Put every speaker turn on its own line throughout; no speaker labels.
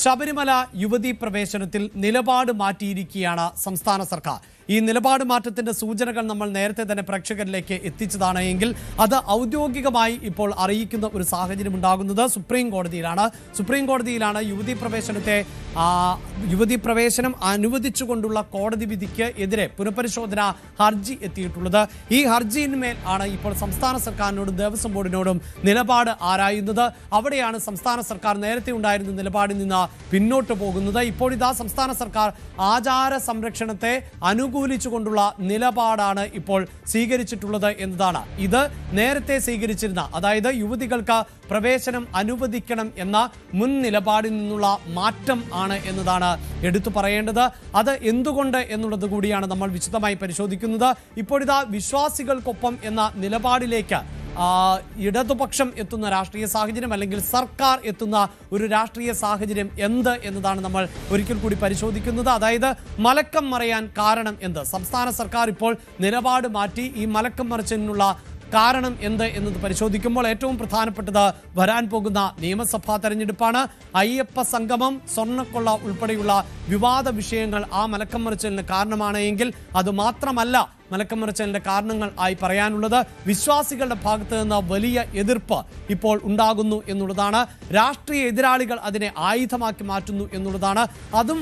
ശബരിമല യുവതീ പ്രവേശനത്തിൽ നിലപാട് മാറ്റിയിരിക്കുകയാണ് സംസ്ഥാന സർക്കാർ. ഈ നിലപാട് മാറ്റത്തിന്റെ സൂചനകൾ നമ്മൾ നേരത്തെ തന്നെ പ്രേക്ഷകരിലേക്ക് എത്തിച്ചതാണ് എങ്കിൽ അത് ഔദ്യോഗികമായി ഇപ്പോൾ അറിയിക്കുന്ന ഒരു സാഹചര്യം ഉണ്ടാകുന്നത് സുപ്രീം കോടതിയിലാണ് യുവതീ പ്രവേശനം അനുവദിച്ചുകൊണ്ടുള്ള കോടതി വിധിക്ക് എതിരെ പുനഃപരിശോധന ഹർജി എത്തിയിട്ടുള്ളത്. ഈ ഹർജിയിന്മേൽ ആണ് ഇപ്പോൾ സംസ്ഥാന സർക്കാരിനോടും ദേവസ്വം ബോർഡിനോടും നിലപാട് ആരായുന്നത്. അവിടെയാണ് സംസ്ഥാന സർക്കാർ നേരത്തെ ഉണ്ടായിരുന്ന നിലപാടിൽ നിന്ന് പിന്നോട്ട് പോകുന്നത്. ഇപ്പോഴിതാ സംസ്ഥാന സർക്കാർ ആചാര സംരക്ഷണത്തെ അനുകൂലിച്ചുകൊണ്ടുള്ള നിലപാടാണ് ഇപ്പോൾ സ്വീകരിച്ചിട്ടുള്ളത് എന്നതാണ്. ഇത് നേരത്തെ സ്വീകരിച്ചിരുന്ന, അതായത് യുവതികൾക്ക് പ്രവേശനം അനുവദിക്കണം എന്ന മുൻ നിലപാടിൽ നിന്നുള്ള മാറ്റം ആണ് എന്നതാണ് എടുത്തു പറയേണ്ടത്. അത് എന്തുകൊണ്ട് എന്നുള്ളത് കൂടിയാണ് നമ്മൾ വിശദമായി പരിശോധിക്കുന്നത്. ഇപ്പോഴിതാ വിശ്വാസികൾക്കൊപ്പം എന്ന നിലപാടിലേക്ക് ഇടതുപക്ഷം എത്തുന്ന രാഷ്ട്രീയ സാഹചര്യം, അല്ലെങ്കിൽ സർക്കാർ എത്തുന്ന ഒരു രാഷ്ട്രീയ സാഹചര്യം എന്ത് എന്നതാണ് നമ്മൾ ഒരിക്കൽ കൂടി പരിശോധിക്കുന്നത്. അതായത് മലക്കം മറിയാൻ കാരണം എന്ത്? സംസ്ഥാന സർക്കാർ ഇപ്പോൾ നിലപാട് മാറ്റി. ഈ മലക്കം മറിച്ചതിനുള്ള കാരണം എന്ത് എന്നത് പരിശോധിക്കുമ്പോൾ ഏറ്റവും പ്രധാനപ്പെട്ടത് വരാൻ പോകുന്ന നിയമസഭാ തെരഞ്ഞെടുപ്പാണ്. അയ്യപ്പ സംഗമം, സ്വർണ്ണക്കൊള്ള ഉൾപ്പെടെയുള്ള വിവാദ വിഷയങ്ങൾ ആ മലക്കം മറിച്ചലിന് കാരണമാണ് എങ്കിൽ അത് മാത്രമല്ല മലക്കം മറിച്ചലിന്റെ കാരണങ്ങൾ ആയി പറയാനുള്ളത്. വിശ്വാസികളുടെ ഭാഗത്ത് നിന്ന് വലിയ എതിർപ്പ് ഇപ്പോൾ ഉണ്ടാകുന്നു എന്നുള്ളതാണ്. രാഷ്ട്രീയ എതിരാളികൾ അതിനെ ആയുധമാക്കി മാറ്റുന്നു എന്നുള്ളതാണ്. അതും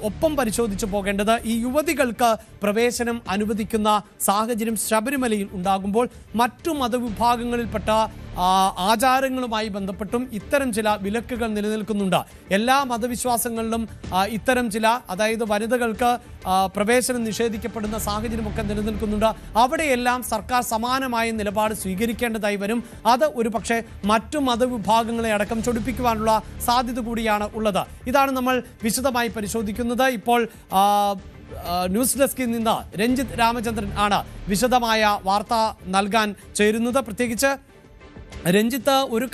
ഒപ്പം പരിശോധിച്ചു പോകേണ്ടത്. ഈ യുവതികൾക്ക് പ്രവേശനം അനുവദിക്കുന്ന സാഹചര്യം ശബരിമലയിൽ ഉണ്ടാകുമ്പോൾ മറ്റു മതവിഭാഗങ്ങളിൽപ്പെട്ട ആചാരങ്ങളുമായി ബന്ധപ്പെട്ടും ഇത്തരം ചില വിലക്കുകൾ നിലനിൽക്കുന്നുണ്ട്. എല്ലാ മതവിശ്വാസങ്ങളിലും ഇത്തരം ചില, അതായത് വനിതകൾക്ക് പ്രവേശനം നിഷേധിക്കപ്പെടുന്ന സാഹചര്യമൊക്കെ നിലനിൽക്കുന്നുണ്ട്. അവിടെയെല്ലാം സർക്കാർ സമാനമായ നിലപാട് സ്വീകരിക്കേണ്ടതായി വരും. അത് ഒരു പക്ഷേ മറ്റു മതവിഭാഗങ്ങളെ അടക്കം ചൊടിപ്പിക്കുവാനുള്ള സാധ്യത കൂടിയാണ് ഉള്ളത്. ഇതാണ് നമ്മൾ വിശദമായി പരിശോധിക്കുന്നത്. ഇപ്പോൾ ന്യൂസ് ഡെസ്കിൽ നിന്ന് രഞ്ജിത്ത് രാമചന്ദ്രൻ ആണ് വിശദമായ വാർത്ത നൽകാൻ ചേരുന്നത്. പ്രത്യേകിച്ച് രഞ്ജിത്ത്, ഒരു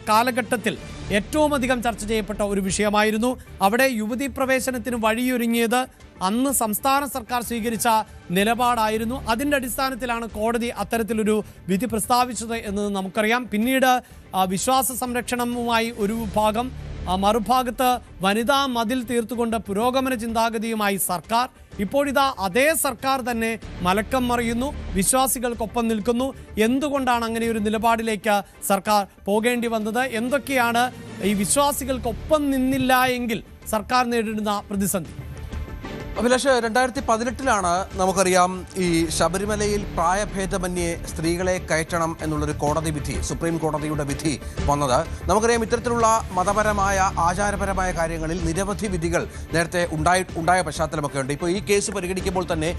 കാലഘട്ടത്തിൽ ഏറ്റവും അധികം ചർച്ച ചെയ്യപ്പെട്ട ഒരു വിഷയമായിരുന്നു. അവിടെ യുവതീ പ്രവേശനത്തിന് വഴിയൊരുങ്ങിയത് അന്ന് സംസ്ഥാന സർക്കാർ സ്വീകരിച്ച നിലപാടായിരുന്നു. അതിൻ്റെ അടിസ്ഥാനത്തിലാണ് കോടതി അത്തരത്തിലൊരു വിധി പ്രസ്താവിച്ചത് എന്നത് നമുക്കറിയാം. പിന്നീട് വിശ്വാസ സംരക്ഷണവുമായി ഒരു വിഭാഗം, മറുഭാഗത്ത് വനിതാ മതിൽ തീർത്തുകൊണ്ട് പുരോഗമന ചിന്താഗതിയുമായി സർക്കാർ. ഇപ്പോഴിതാ അതേ സർക്കാർ തന്നെ മലക്കം മറിയുന്നു, വിശ്വാസികൾക്കൊപ്പം നിൽക്കുന്നു. എന്തുകൊണ്ടാണ് അങ്ങനെ ഒരു നിലപാടിലേക്ക് സർക്കാർ പോകേണ്ടി വന്നത്? എന്തൊക്കെയാണ് ഈ വിശ്വാസികൾക്കൊപ്പം നിന്നില്ല എങ്കിൽ സർക്കാർ നേരിടുന്ന പ്രതിസന്ധി?
അഭിലാഷ്, 2018 നമുക്കറിയാം ഈ ശബരിമലയിൽ പ്രായഭേദമന്യേ സ്ത്രീകളെ കയറ്റണം എന്നുള്ളൊരു കോടതി വിധി, സുപ്രീം കോടതിയുടെ വിധി വന്നത്. നമുക്കറിയാം ഇത്തരത്തിലുള്ള മതപരമായ ആചാരപരമായ കാര്യങ്ങളിൽ നിരവധി വിധികൾ നേരത്തെ ഉണ്ടായ പശ്ചാത്തലമൊക്കെ ഉണ്ട്. ഇപ്പോൾ ഈ കേസ് പരിഗണിക്കുമ്പോൾ തന്നെ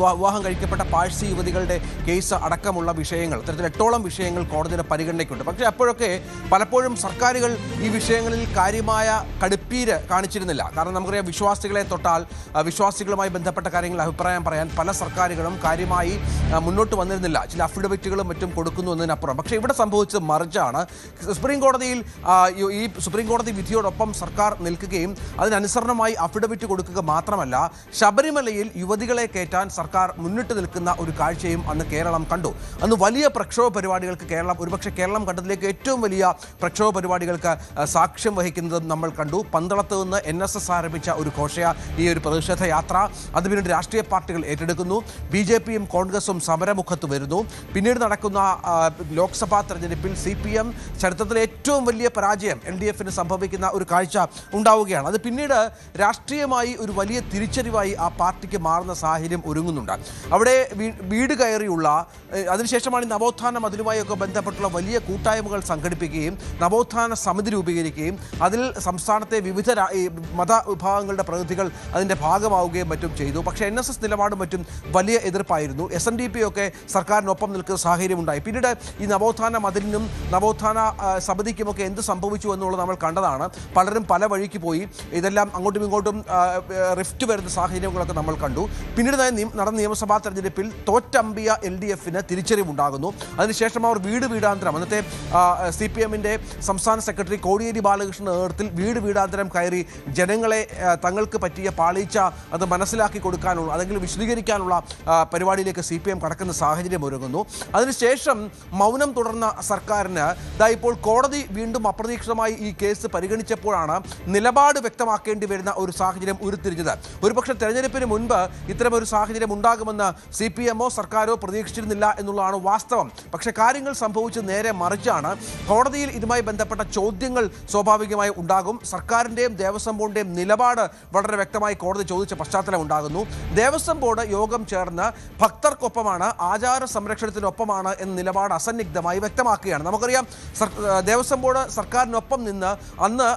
വിവാഹം കഴിക്കപ്പെട്ട പാഴ്സി യുവതികളുടെ കേസ് അടക്കമുള്ള വിഷയങ്ങൾ, ഇത്തരത്തിൽ 8ഓളം വിഷയങ്ങൾ കോടതിയുടെ പരിഗണനയ്ക്കുണ്ട്. പക്ഷേ അപ്പോഴൊക്കെ പലപ്പോഴും സർക്കാരുകൾ ഈ വിഷയങ്ങളിൽ കാര്യമായ കടുപ്പീര് കാണിച്ചിരുന്നില്ല. കാരണം നമുക്കറിയാം വിശ്വാസികളെ തൊട്ടാൽ വിശ്വാസികളുമായി ബന്ധപ്പെട്ട കാര്യങ്ങൾ അഭിപ്രായം പറയാൻ പല സർക്കാരുകളും കാര്യമായി മുന്നോട്ട് വന്നിരുന്നില്ല. ചില അഫിഡവിറ്റുകളും മറ്റും കൊടുക്കുന്നു എന്നതിനപ്പുറം. പക്ഷേ ഇവിടെ സംഭവിച്ചത് മറിച്ചാണ്. സുപ്രീം കോടതി വിധിയോടൊപ്പം സർക്കാർ നിൽക്കുകയും അതിനനുസരണമായി അഫിഡവിറ്റ് കൊടുക്കുക മാത്രമല്ല, ശബരിമലയിൽ യുവതികളെ കയറ്റാൻ സർക്കാർ മുന്നിട്ട് നിൽക്കുന്ന ഒരു കാഴ്ചയും അന്ന് കേരളം കണ്ടു. അന്ന് വലിയ പ്രക്ഷോഭ പരിപാടികൾക്ക് ഒരുപക്ഷെ കേരളം കണ്ടതിലേക്ക് ഏറ്റവും വലിയ പ്രക്ഷോഭ പരിപാടികൾക്ക് സാക്ഷ്യം വഹിക്കുന്നതും നമ്മൾ കണ്ടു. പന്തളത്ത് നിന്ന് NSS ആരംഭിച്ച ഒരു ഈ ഒരു പ്രതിഷേധ യാത്ര, അത് പിന്നീട് രാഷ്ട്രീയ പാർട്ടികൾ ഏറ്റെടുക്കുന്നു. BJPയും കോൺഗ്രസും സമരമുഖത്ത് വരുന്നു. പിന്നീട് നടക്കുന്ന ലോക്സഭാ തെരഞ്ഞെടുപ്പിൽ CPM ചരിത്രത്തിലെ ഏറ്റവും വലിയ പരാജയം LDFന് സംഭവിക്കുന്ന ഒരു കാഴ്ച ഉണ്ടാവുകയാണ്. അത് പിന്നീട് രാഷ്ട്രീയമായി ഒരു വലിയ തിരിച്ചറിവായി ആ പാർട്ടിക്ക് മാറുന്ന സാഹചര്യം ഒരുങ്ങുന്നുണ്ട്. അവിടെ വീട് കയറിയുള്ള, അതിനുശേഷമാണ് നവോത്ഥാനം അതിലുമായൊക്കെ ബന്ധപ്പെട്ടുള്ള വലിയ കൂട്ടായ്മകൾ സംഘടിപ്പിക്കുകയും നവോത്ഥാന സമിതി രൂപീകരിക്കുകയും അതിൽ സംസ്ഥാനത്തെ വിവിധ മതവിഭാഗങ്ങളുടെ പ്രതിനിധികൾ അതിൻ്റെ ഭാഗമാവുകയും മറ്റും ചെയ്തു. പക്ഷേ NSS നിലപാടും മറ്റും വലിയ എതിർപ്പായിരുന്നു. SNDP ഒക്കെ സർക്കാരിനൊപ്പം നിൽക്കുന്ന സാഹചര്യം ഉണ്ടായി. പിന്നീട് ഈ നവോത്ഥാന മതിലിനും നവോത്ഥാന സമിതിക്കുമൊക്കെ എന്ത് സംഭവിച്ചു എന്നുള്ളത് നമ്മൾ കണ്ടതാണ്. പലരും പല വഴിക്ക് പോയി. ഇതെല്ലാം അങ്ങോട്ടും ഇങ്ങോട്ടും റിഫ്റ്റ് വരുന്ന സാഹചര്യങ്ങളൊക്കെ നമ്മൾ കണ്ടു. പിന്നീട് നടന്ന നിയമസഭാ തെരഞ്ഞെടുപ്പിൽ തോറ്റമ്പിയ LDFന് തിരിച്ചറിവുണ്ടാകുന്നു. അതിനുശേഷം അവർ വീടാന്തരം, അന്നത്തെ CPMൻ്റെ സംസ്ഥാന സെക്രട്ടറി കോടിയേരി ബാലകൃഷ്ണൻ നേതൃത്വത്തിൽ വീടാന്തരം കയറി ജനങ്ങളെ തങ്ങൾക്ക് പറ്റിയ പാളി വായിച്ച അത് മനസ്സിലാക്കി കൊടുക്കാനുള്ള അല്ലെങ്കിൽ വിശദീകരിക്കാനുള്ള പരിപാടിയിലേക്ക് CPM കടക്കുന്ന സാഹചര്യം ഒരുങ്ങുന്നു. അതിനുശേഷം മൗനം തുടർന്ന സർക്കാരിന് ഇപ്പോൾ കോടതി വീണ്ടും അപ്രതീക്ഷിതമായി ഈ കേസ് പരിഗണിച്ചപ്പോഴാണ് നിലപാട് വ്യക്തമാക്കേണ്ടി വരുന്ന ഒരു സാഹചര്യം ഉരുത്തിരിഞ്ഞത്. ഒരുപക്ഷെ തെരഞ്ഞെടുപ്പിന് മുൻപ് ഇത്തരമൊരു സാഹചര്യം ഉണ്ടാകുമെന്ന് CPM-ഓ സർക്കാരോ പ്രതീക്ഷിച്ചിരുന്നില്ല എന്നുള്ളതാണ് വാസ്തവം. പക്ഷേ കാര്യങ്ങൾ സംഭവിച്ച് നേരെ മറിച്ചാണ്. കോടതിയിൽ ഇതുമായി ബന്ധപ്പെട്ട ചോദ്യങ്ങൾ സ്വാഭാവികമായി ഉണ്ടാകും. സർക്കാരിൻ്റെയും ദേവസ്വം ബോർഡിൻ്റെയും നിലപാട് വളരെ വ്യക്തമായി കോടതി ചോദിച്ച പശ്ചാത്തലം ഉണ്ടാകുന്നു. ദേവസ്വം ബോർഡ് യോഗം ചേർന്ന് ഭക്തർക്കൊപ്പമാണ്, ആചാര സംരക്ഷണത്തിനൊപ്പമാണ് എന്ന നിലപാട് അസന്നിഗ്ധമായി വ്യക്തമാക്കുകയാണ്. നമുക്കറിയാം ദേവസ്വം ബോർഡ് സർക്കാരിനൊപ്പം നിന്ന് അന്ന്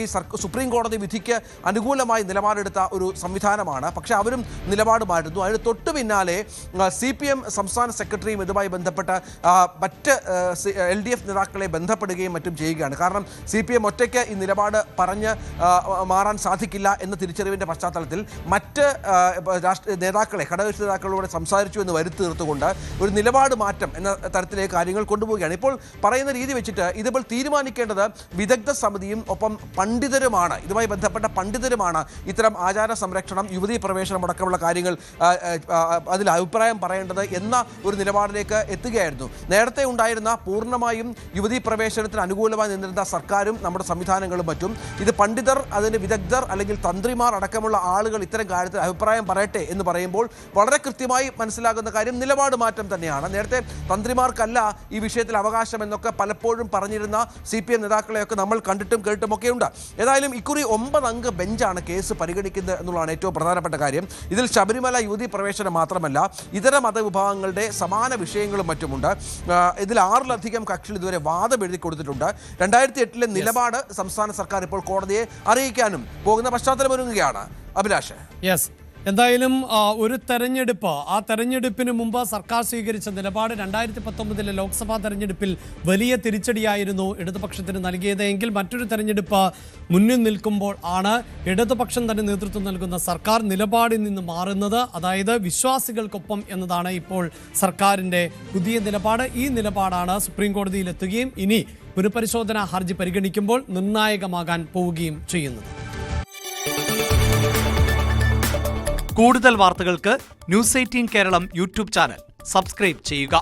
ഈ സുപ്രീം കോടതി വിധിക്ക് അനുകൂലമായി നിലപാടെടുത്ത ഒരു സംവിധാനമാണ്. പക്ഷേ അവരും നിലപാട് മാറ്റുന്നു. അതിന് തൊട്ടു പിന്നാലെ CPM സംസ്ഥാന സെക്രട്ടറിയും ഇതുമായി ബന്ധപ്പെട്ട് മറ്റ് LDF നേതാക്കളെ ബന്ധപ്പെടുകയും മറ്റും ചെയ്യുകയാണ്. കാരണം CPM ഒറ്റയ്ക്ക് ഈ നിലപാട് പറഞ്ഞ് മാറാൻ സാധിക്കില്ല എന്ന തിരിച്ചറിവിൻ്റെ പശ്ചാത്തലത്തിൽ മറ്റ് നേതാക്കളെ, ഘടകകക്ഷി നേതാക്കളോട് സംസാരിച്ചു എന്ന് വരുത്തി തീർത്തുകൊണ്ട് ഒരു നിലപാട് മാറ്റം എന്ന തരത്തിലേക്ക് കാര്യങ്ങൾ കൊണ്ടുപോവുകയാണ്. ഇപ്പോൾ പറയുന്ന രീതി വെച്ചിട്ട് ഇതിപ്പോൾ തീരുമാനിക്കേണ്ടത് വിദഗ്ധ സമിതിയും ഒപ്പം പണ്ഡിതരുമാണ്. ഇതുമായി ബന്ധപ്പെട്ട പണ്ഡിതരുമാണ് ഇത്തരം ആചാര സംരക്ഷണം, യുവതീ പ്രവേശനം അടക്കമുള്ള കാര്യങ്ങൾ അതിൽ അഭിപ്രായം പറയേണ്ടത് എന്ന ഒരു നിലപാടിലേക്ക് എത്തുകയായിരുന്നു. നേരത്തെ ഉണ്ടായിരുന്ന പൂർണ്ണമായും യുവതീ പ്രവേശനത്തിന് അനുകൂലമായി നിന്നിരുന്ന സർക്കാരും നമ്മുടെ സംവിധാനങ്ങളും മറ്റും ഇത് പണ്ഡിതർ, അതിന് വിദഗ്ധർ അല്ലെങ്കിൽ തന്ത്രിമാർ അടക്കമുള്ള ആളുകൾ ഇത്തരം കാര്യത്തിൽ അഭിപ്രായം പറയട്ടെ എന്ന് പറയുമ്പോൾ വളരെ കൃത്യമായി മനസ്സിലാകുന്ന കാര്യം നിലപാട് മാറ്റം തന്നെയാണ്. നേരത്തെ തന്ത്രിമാർക്കല്ല ഈ വിഷയത്തിൽ അവകാശം എന്നൊക്കെ പലപ്പോഴും പറഞ്ഞിരുന്ന CPM നേതാക്കളെയൊക്കെ നമ്മൾ കണ്ടിട്ടും കേട്ടുമൊക്കെ ഉണ്ട്. ഏതായാലും ഇക്കുറി 9 അംഗ ബെഞ്ചാണ് കേസ് പരിഗണിക്കുന്നത് എന്നുള്ളതാണ് ഏറ്റവും പ്രധാനപ്പെട്ട കാര്യം. ഇതിൽ ശബരിമല യുവതീ പ്രവേശനം മാത്രമല്ല ഇതര മതവിഭാഗങ്ങളുടെ സമാന വിഷയങ്ങളും മറ്റുമുണ്ട്. ഇതിൽ 6ലധികം കക്ഷികൾ ഇതുവരെ വാദം എഴുതി കൊടുത്തിട്ടുണ്ട്. 2008 നിലപാട് സംസ്ഥാന സർക്കാർ ഇപ്പോൾ കോടതിയെ അറിയിക്കാനും പോകുന്ന പശ്ചാത്തലം ഒരുങ്ങുകയാണ്. അഭിലാഷ്.
യെസ്, എന്തായാലും ഒരു തെരഞ്ഞെടുപ്പ്, ആ തെരഞ്ഞെടുപ്പിന് മുമ്പ് സർക്കാർ സ്വീകരിച്ച നിലപാട് 2019 ലോക്സഭാ തെരഞ്ഞെടുപ്പിൽ വലിയ തിരിച്ചടിയായിരുന്നു ഇടതുപക്ഷത്തിന് നൽകിയത്. എങ്കിൽ മറ്റൊരു തെരഞ്ഞെടുപ്പ് മുന്നിൽ നിൽക്കുമ്പോൾ ആണ് ഇടതുപക്ഷം തന്നെ നേതൃത്വം നൽകുന്ന സർക്കാർ നിലപാടിൽ നിന്ന് മാറുന്നത്. അതായത് വിശ്വാസികൾക്കൊപ്പം എന്നതാണ് ഇപ്പോൾ സർക്കാരിൻ്റെ പുതിയ നിലപാട്. ഈ നിലപാടാണ് സുപ്രീം കോടതിയിൽ എത്തുകയും ഇനി പുനഃപരിശോധനാ ഹർജി പരിഗണിക്കുമ്പോൾ നിർണായകമാകാൻ പോവുകയും ചെയ്യുന്നത്. കൂടുതൽ വാർത്തകൾക്ക് News 18 Keralam YouTube channel subscribe ചെയ്യുക.